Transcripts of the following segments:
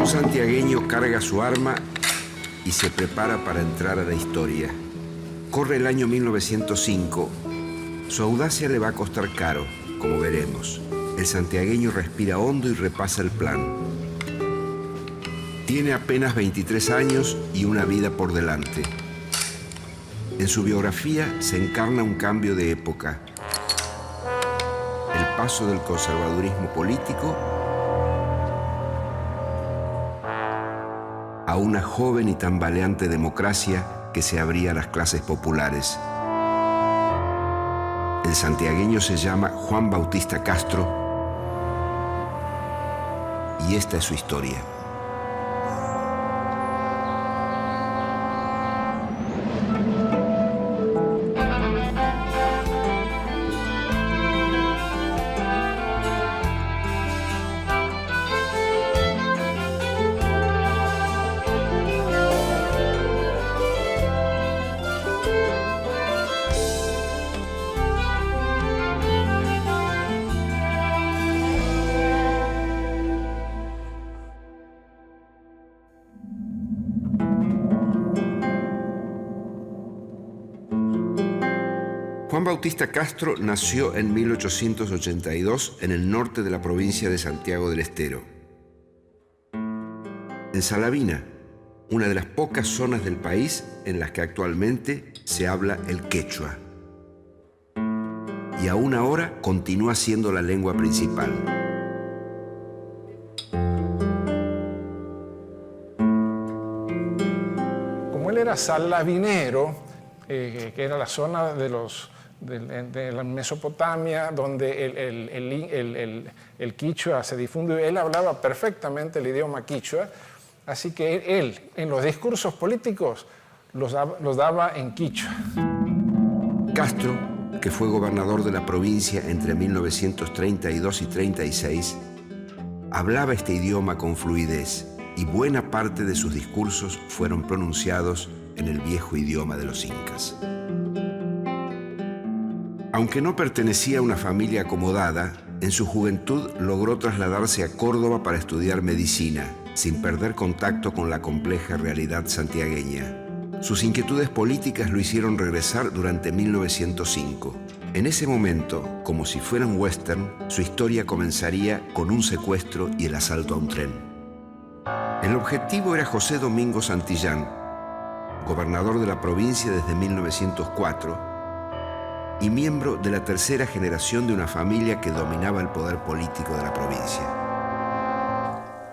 Un santiagueño carga su arma y se prepara para entrar a la historia. Corre el año 1905. Su audacia le va a costar caro, como veremos. El santiagueño respira hondo y repasa el plan. Tiene apenas 23 años y una vida por delante. En su biografía se encarna un cambio de época. El paso del conservadurismo político a una joven y tambaleante democracia que se abría a las clases populares. El santiagueño se llama Juan Bautista Castro y esta es su historia. Juan Bautista Castro nació en 1882 en el norte de la provincia de Santiago del Estero. En Salavina, una de las pocas zonas del país en las que actualmente se habla el quechua. Y aún ahora continúa siendo la lengua principal. Como él era salavinero, que era la zona de la Mesopotamia, donde el quichua se difundió. Él hablaba perfectamente el idioma quichua, así que él, en los discursos políticos, los daba en quichua. Castro, que fue gobernador de la provincia entre 1932 y 36, hablaba este idioma con fluidez y buena parte de sus discursos fueron pronunciados en el viejo idioma de los incas. Aunque no pertenecía a una familia acomodada, en su juventud logró trasladarse a Córdoba para estudiar medicina, sin perder contacto con la compleja realidad santiagueña. Sus inquietudes políticas lo hicieron regresar durante 1905. En ese momento, como si fuera un western, su historia comenzaría con un secuestro y el asalto a un tren. El objetivo era José Domingo Santillán, gobernador de la provincia desde 1904, y miembro de la tercera generación de una familia que dominaba el poder político de la provincia.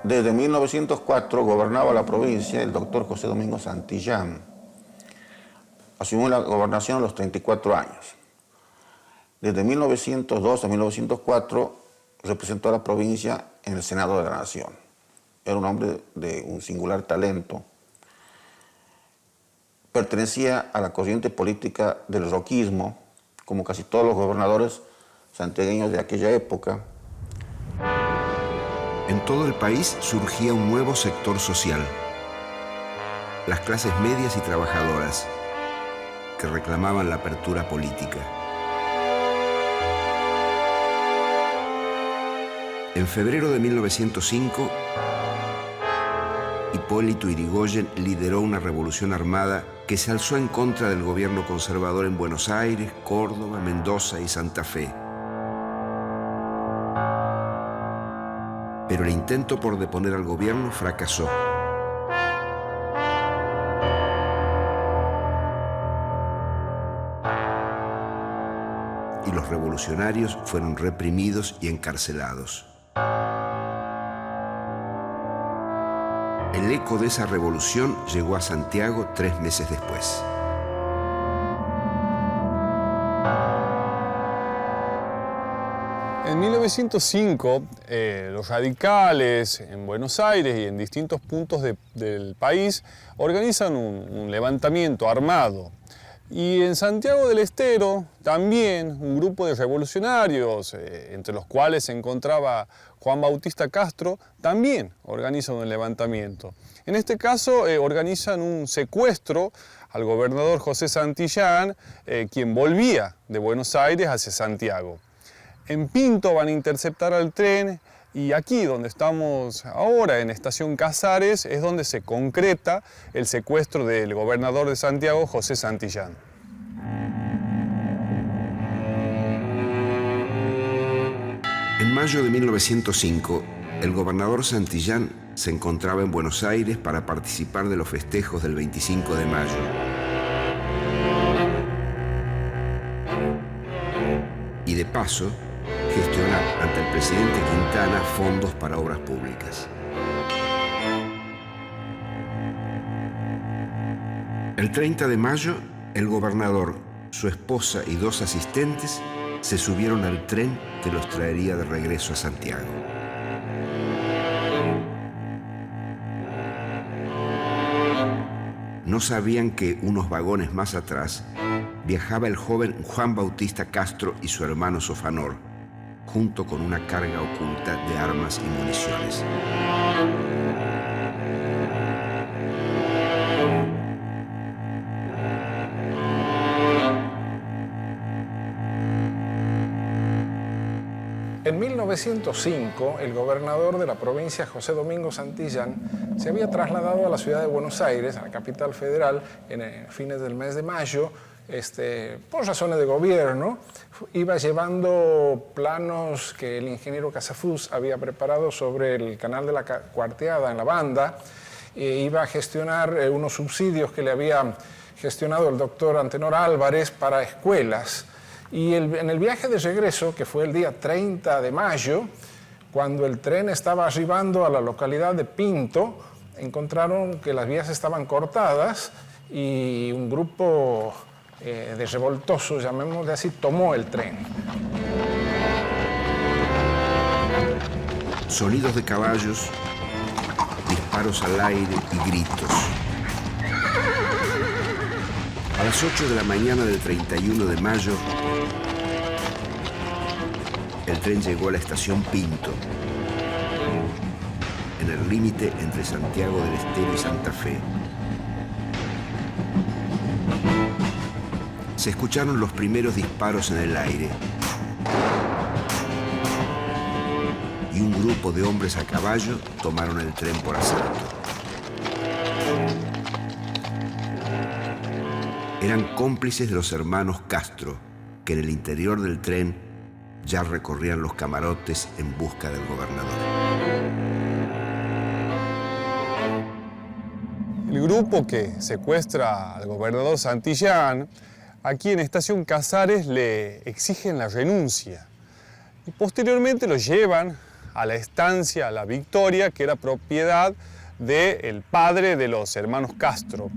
Desde 1904 gobernaba la provincia el doctor José Domingo Santillán. Asumió la gobernación a los 34 años. Desde 1902 a 1904 representó a la provincia en el Senado de la Nación. Era un hombre de un singular talento. Pertenecía a la corriente política del roquismo, como casi todos los gobernadores santiagueños de aquella época. En todo el país surgía un nuevo sector social, las clases medias y trabajadoras, que reclamaban la apertura política. En febrero de 1905, Hipólito Yrigoyen lideró una revolución armada que se alzó en contra del gobierno conservador en Buenos Aires, Córdoba, Mendoza y Santa Fe. Pero el intento por deponer al gobierno fracasó. Y los revolucionarios fueron reprimidos y encarcelados. El eco de esa revolución llegó a Santiago 3 meses después. En 1905, los radicales en Buenos Aires y en distintos puntos del país organizan un levantamiento armado. Y en Santiago del Estero también un grupo de revolucionarios, entre los cuales se encontraba Juan Bautista Castro, también organizan un levantamiento. En este caso organizan un secuestro al gobernador José Santillán, quien volvía de Buenos Aires hacia Santiago. En Pinto van a interceptar al tren Y aquí, donde estamos ahora, en Estación Casares, es donde se concreta el secuestro del gobernador de Santiago, José Santillán. En mayo de 1905, el gobernador Santillán se encontraba en Buenos Aires para participar de los festejos del 25 de mayo. Y de paso, gestionar ante el presidente Quintana fondos para obras públicas. El 30 de mayo, el gobernador, su esposa y 2 asistentes se subieron al tren que los traería de regreso a Santiago. No sabían que unos vagones más atrás viajaba el joven Juan Bautista Castro y su hermano Sofanor, junto con una carga oculta de armas y municiones. En 1905, el gobernador de la provincia, José Domingo Santillán, se había trasladado a la ciudad de Buenos Aires, a la capital federal, en fines del mes de mayo, por razones de gobierno. Iba llevando planos que el ingeniero Casafús había preparado sobre el canal de la Cuarteada en la Banda. Iba a gestionar unos subsidios que le había gestionado el doctor Antenor Álvarez para escuelas. Y en el viaje de regreso, que fue el día 30 de mayo, cuando el tren estaba arribando a la localidad de Pinto, encontraron que las vías estaban cortadas y un grupo de revoltosos, llamémosle así, tomó el tren. Sonidos de caballos, disparos al aire y gritos. A las 8 de la mañana del 31 de mayo, el tren llegó a la estación Pinto, en el límite entre Santiago del Estero y Santa Fe. Se escucharon los primeros disparos en el aire y un grupo de hombres a caballo tomaron el tren por asalto. Eran cómplices de los hermanos Castro, que en el interior del tren ya recorrían los camarotes en busca del gobernador. El grupo que secuestra al gobernador Santillán, aquí en Estación Casares le exigen la renuncia y posteriormente lo llevan a la estancia La Victoria, que era propiedad del padre de los hermanos Castro.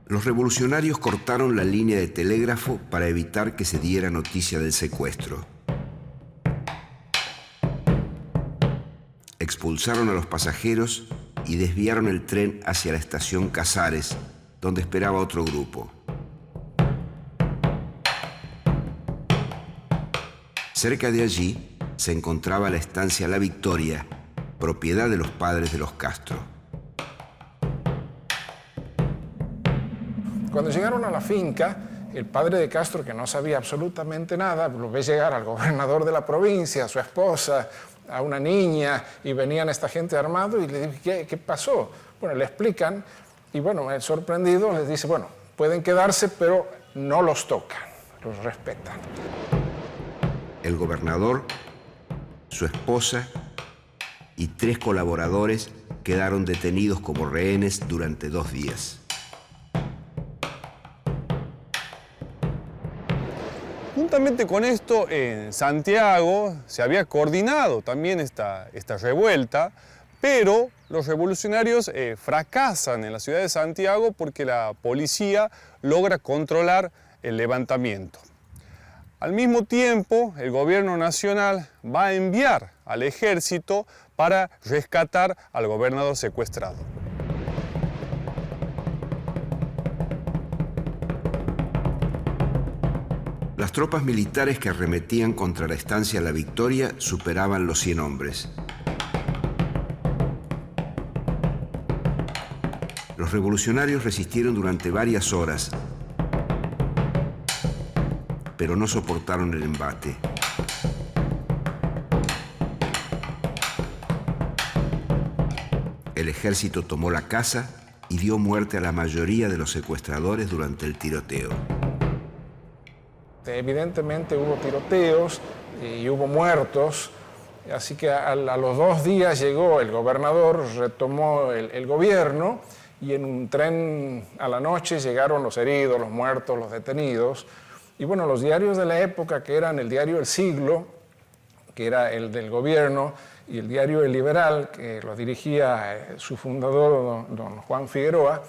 Los revolucionarios cortaron la línea de telégrafo para evitar que se diera noticia del secuestro. Expulsaron a los pasajeros y desviaron el tren hacia la estación Casares, donde esperaba otro grupo. Cerca de allí se encontraba la estancia La Victoria, propiedad de los padres de los Castro. Cuando llegaron a la finca, el padre de Castro, que no sabía absolutamente nada, lo ve llegar al gobernador de la provincia, a su esposa, a una niña, y venían esta gente armado y le dice, ¿qué pasó? Bueno, le explican, y bueno, el sorprendido les dice, bueno, pueden quedarse, pero no los tocan, los respetan. El gobernador, su esposa y 3 colaboradores quedaron detenidos como rehenes durante 2 días. Juntamente con esto, en Santiago se había coordinado también esta revuelta, pero los revolucionarios fracasan en la ciudad de Santiago porque la policía logra controlar el levantamiento. Al mismo tiempo, el gobierno nacional va a enviar al ejército para rescatar al gobernador secuestrado. Las tropas militares que arremetían contra la estancia La Victoria superaban los 100 hombres. Los revolucionarios resistieron durante varias horas pero no soportaron el embate. El ejército tomó la casa y dio muerte a la mayoría de los secuestradores durante el tiroteo. Evidentemente hubo tiroteos y hubo muertos, así que a los 2 días llegó el gobernador, retomó el gobierno y en un tren a la noche llegaron los heridos, los muertos, los detenidos. Y bueno, los diarios de la época, que eran el diario El Siglo, que era el del gobierno, y el diario El Liberal, que lo dirigía su fundador, don Juan Figueroa,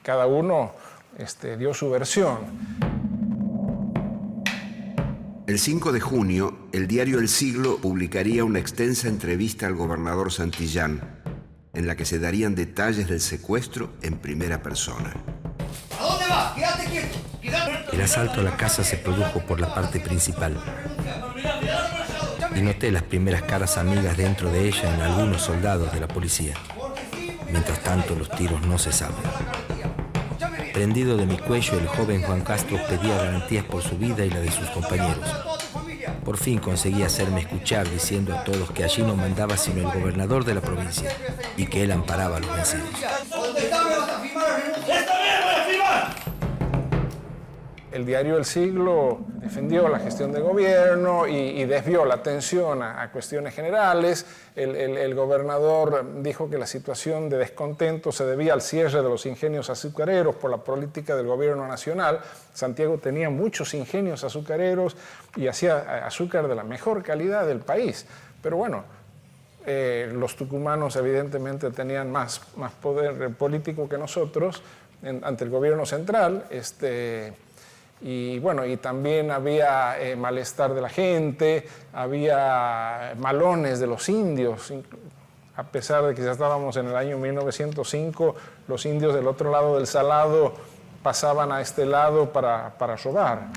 cada uno dio su versión. El 5 de junio, el diario El Siglo publicaría una extensa entrevista al gobernador Santillán, en la que se darían detalles del secuestro en primera persona. ¿A dónde vas? ¡Quédate quieto! El asalto a la casa se produjo por la parte principal. Y noté las primeras caras amigas dentro de ella en algunos soldados de la policía. Mientras tanto, los tiros no cesaban. Prendido de mi cuello, el joven Juan Castro pedía garantías por su vida y la de sus compañeros. Por fin conseguí hacerme escuchar diciendo a todos que allí no mandaba sino el gobernador de la provincia y que él amparaba a los vencidos. El diario El Siglo defendió la gestión del gobierno y desvió la atención a cuestiones generales. El gobernador dijo que la situación de descontento se debía al cierre de los ingenios azucareros por la política del gobierno nacional. Santiago tenía muchos ingenios azucareros y hacía azúcar de la mejor calidad del país. Pero bueno, los tucumanos evidentemente tenían más poder político que nosotros ante el gobierno central. Y bueno, y también había malestar de la gente, había malones de los indios. A pesar de que ya estábamos en el año 1905, los indios del otro lado del Salado pasaban a este lado para robar.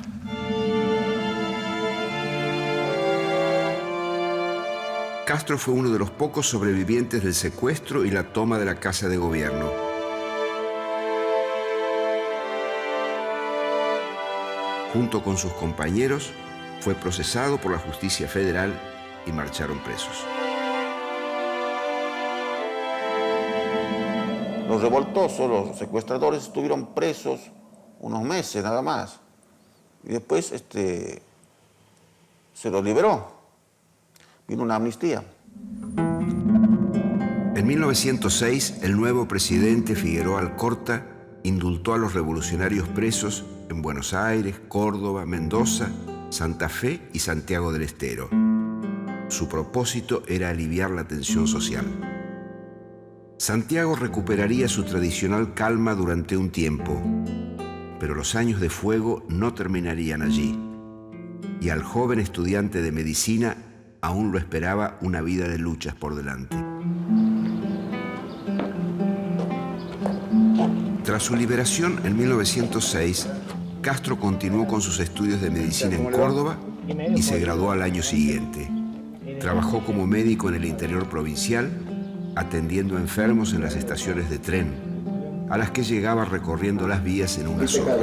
Castro fue uno de los pocos sobrevivientes del secuestro y la toma de la Casa de Gobierno. Junto con sus compañeros, fue procesado por la justicia federal y marcharon presos. Los revoltosos, los secuestradores, estuvieron presos unos meses nada más. Y después se los liberó. Vino una amnistía. En 1906, el nuevo presidente Figueroa Alcorta indultó a los revolucionarios presos en Buenos Aires, Córdoba, Mendoza, Santa Fe y Santiago del Estero. Su propósito era aliviar la tensión social. Santiago recuperaría su tradicional calma durante un tiempo, pero los años de fuego no terminarían allí, y al joven estudiante de medicina aún lo esperaba una vida de luchas por delante. Tras su liberación en 1906, Castro continuó con sus estudios de medicina en Córdoba y se graduó al año siguiente. Trabajó como médico en el interior provincial, atendiendo enfermos en las estaciones de tren, a las que llegaba recorriendo las vías en una sola.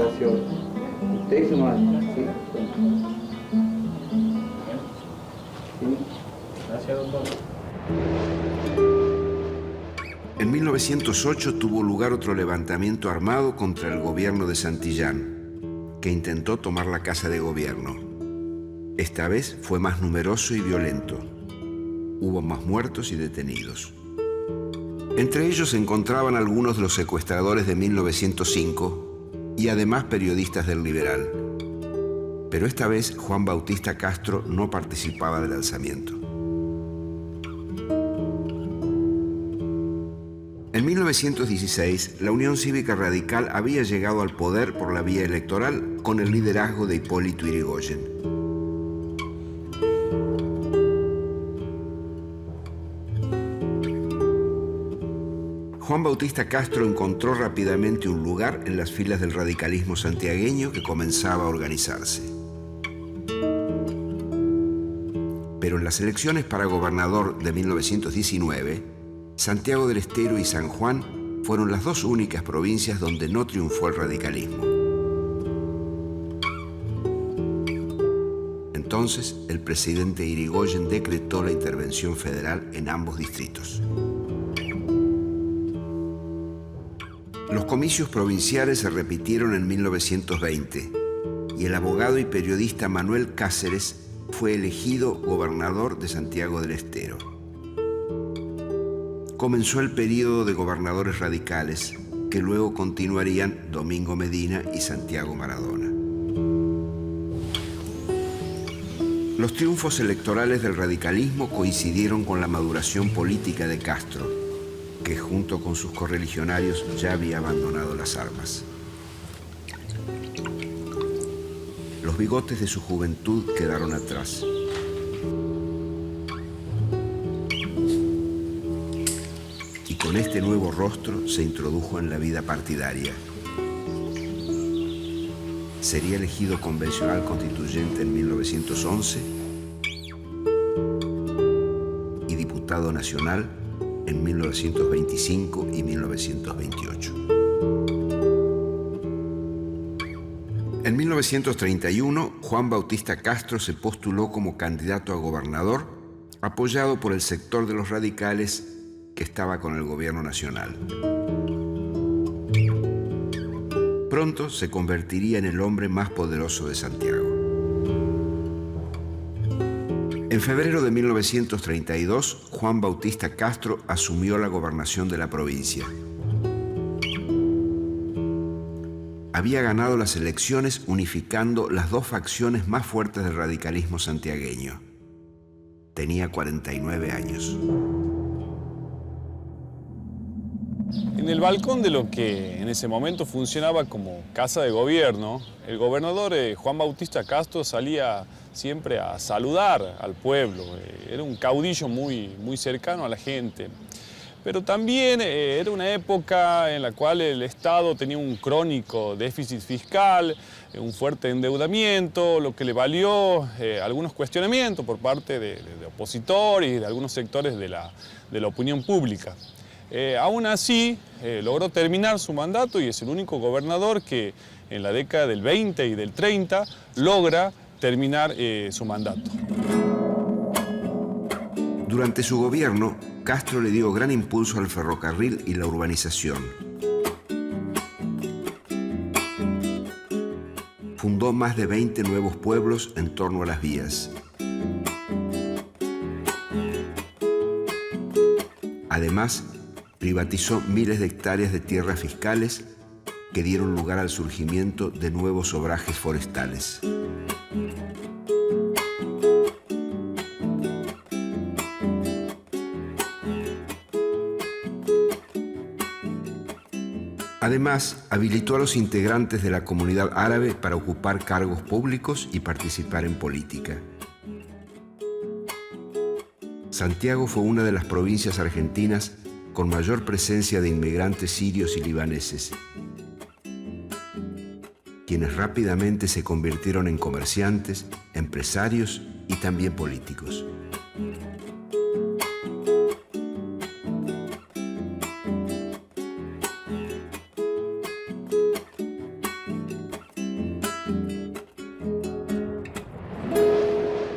En 1908 tuvo lugar otro levantamiento armado contra el gobierno de Santillán, que intentó tomar la Casa de Gobierno. Esta vez fue más numeroso y violento. Hubo más muertos y detenidos. Entre ellos se encontraban algunos de los secuestradores de 1905 y además periodistas del Liberal. Pero esta vez Juan Bautista Castro no participaba del alzamiento. En 1916, la Unión Cívica Radical había llegado al poder por la vía electoral con el liderazgo de Hipólito Yrigoyen. Juan Bautista Castro encontró rápidamente un lugar en las filas del radicalismo santiagueño que comenzaba a organizarse. Pero en las elecciones para gobernador de 1919, Santiago del Estero y San Juan fueron las dos únicas provincias donde no triunfó el radicalismo. entonces, el presidente Irigoyen decretó la intervención federal en ambos distritos. Los comicios provinciales se repitieron en 1920 y el abogado y periodista Manuel Cáceres fue elegido gobernador de Santiago del Estero. Comenzó el período de gobernadores radicales que luego continuarían Domingo Medina y Santiago Maradona. Los triunfos electorales del radicalismo coincidieron con la maduración política de Castro, que junto con sus correligionarios ya había abandonado las armas. Los bigotes de su juventud quedaron atrás. Y con este nuevo rostro se introdujo en la vida partidaria. Sería elegido convencional constituyente en 1911 y diputado nacional en 1925 y 1928. En 1931, Juan Bautista Castro se postuló como candidato a gobernador, apoyado por el sector de los radicales que estaba con el gobierno nacional. Pronto se convertiría en el hombre más poderoso de Santiago. En febrero de 1932, Juan Bautista Castro asumió la gobernación de la provincia. Había ganado las elecciones unificando las dos facciones más fuertes del radicalismo santiagueño. Tenía 49 años. En el balcón de lo que en ese momento funcionaba como casa de gobierno, el gobernador Juan Bautista Castro salía siempre a saludar al pueblo. Era un caudillo muy cercano a la gente. Pero también era una época en la cual el Estado tenía un crónico déficit fiscal, un fuerte endeudamiento, lo que le valió algunos cuestionamientos por parte de opositores y de algunos sectores de la opinión pública. Aún así, logró terminar su mandato y es el único gobernador que en la década del 20 y del 30 logra terminar su mandato. Durante su gobierno, Castro le dio gran impulso al ferrocarril y la urbanización. Fundó más de 20 nuevos pueblos en torno a las vías. Además, privatizó miles de hectáreas de tierras fiscales que dieron lugar al surgimiento de nuevos obrajes forestales. Además, habilitó a los integrantes de la comunidad árabe para ocupar cargos públicos y participar en política. Santiago fue una de las provincias argentinas con mayor presencia de inmigrantes sirios y libaneses, quienes rápidamente se convirtieron en comerciantes, empresarios y también políticos.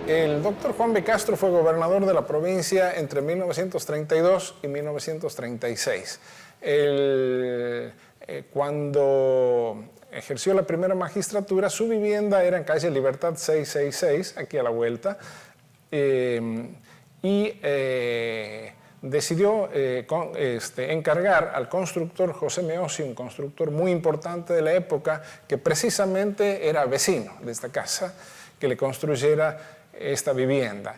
El doctor Juan B. Castro fue gobernador de la provincia entre 1932 y 1936. Cuando ejerció la primera magistratura, su vivienda era en calle Libertad 666, aquí a la vuelta, decidió encargar al constructor José Meossi, un constructor muy importante de la época, que precisamente era vecino de esta casa, que le construyera esta vivienda.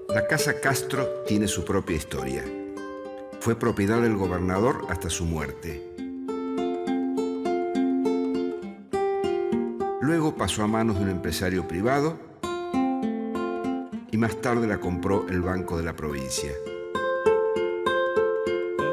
La Casa Castro tiene su propia historia. Fue propiedad del gobernador hasta su muerte. Luego pasó a manos de un empresario privado y más tarde la compró el Banco de la Provincia.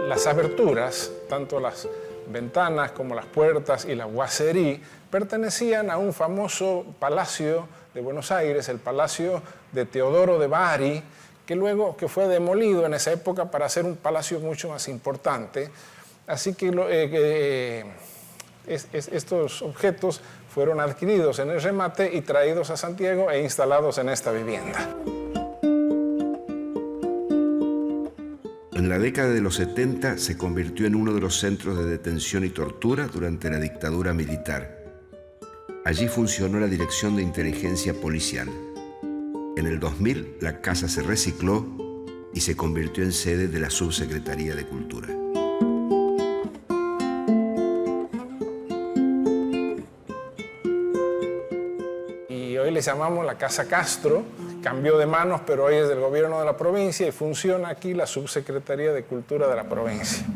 Las aberturas, tanto las ventanas como las puertas y la boiserie, pertenecían a un famoso palacio de Buenos Aires, el Palacio de Teodoro de Bari, que fue demolido en esa época para hacer un palacio mucho más importante. Así que estos objetos fueron adquiridos en el remate y traídos a Santiago e instalados en esta vivienda. En la década de los 70 se convirtió en uno de los centros de detención y tortura durante la dictadura militar. Allí funcionó la Dirección de Inteligencia Policial. En el 2000 la casa se recicló y se convirtió en sede de la Subsecretaría de Cultura. Y hoy le llamamos la Casa Castro. Cambió de manos, pero hoy es del gobierno de la provincia y funciona aquí la Subsecretaría de Cultura de la provincia.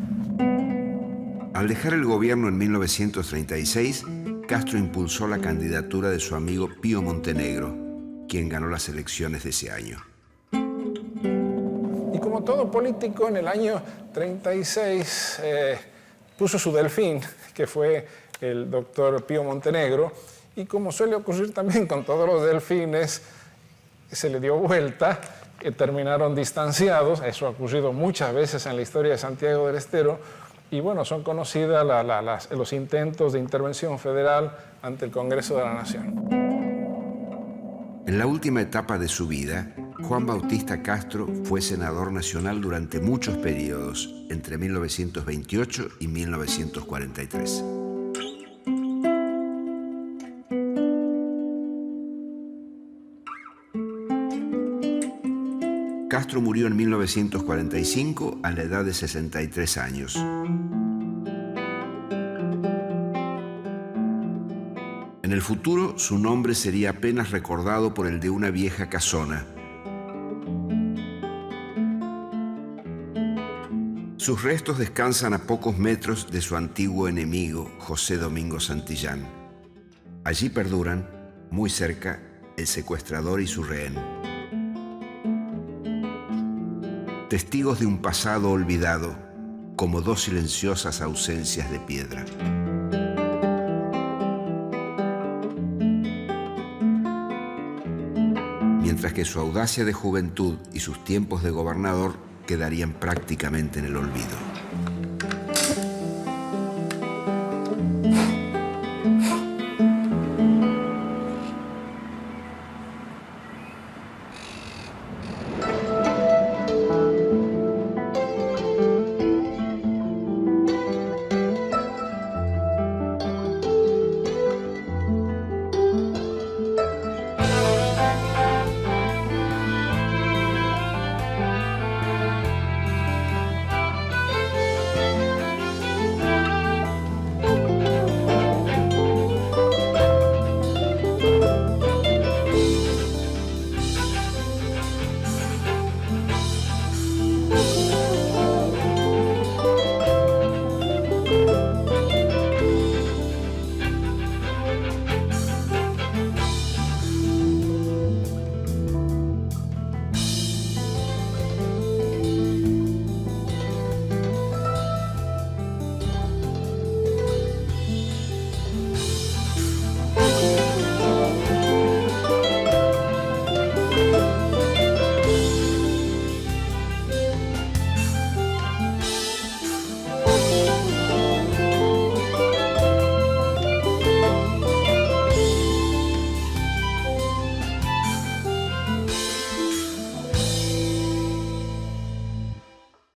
Al dejar el gobierno en 1936, Castro impulsó la candidatura de su amigo Pío Montenegro, quien ganó las elecciones de ese año. Y como todo político, en el año 36 puso su delfín, que fue el doctor Pío Montenegro, y como suele ocurrir también con todos los delfines, se le dio vuelta, terminaron distanciados. Eso ha ocurrido muchas veces en la historia de Santiago del Estero. Y bueno, son conocidas los intentos de intervención federal ante el Congreso de la Nación. En la última etapa de su vida, Juan Bautista Castro fue senador nacional durante muchos periodos, entre 1928 y 1943. Castro murió en 1945 a la edad de 63 años. En el futuro, su nombre sería apenas recordado por el de una vieja casona. Sus restos descansan a pocos metros de su antiguo enemigo, José Domingo Santillán. Allí perduran, muy cerca, el secuestrador y su rehén. Testigos de un pasado olvidado, como dos silenciosas ausencias de piedra. Mientras que su audacia de juventud y sus tiempos de gobernador quedarían prácticamente en el olvido.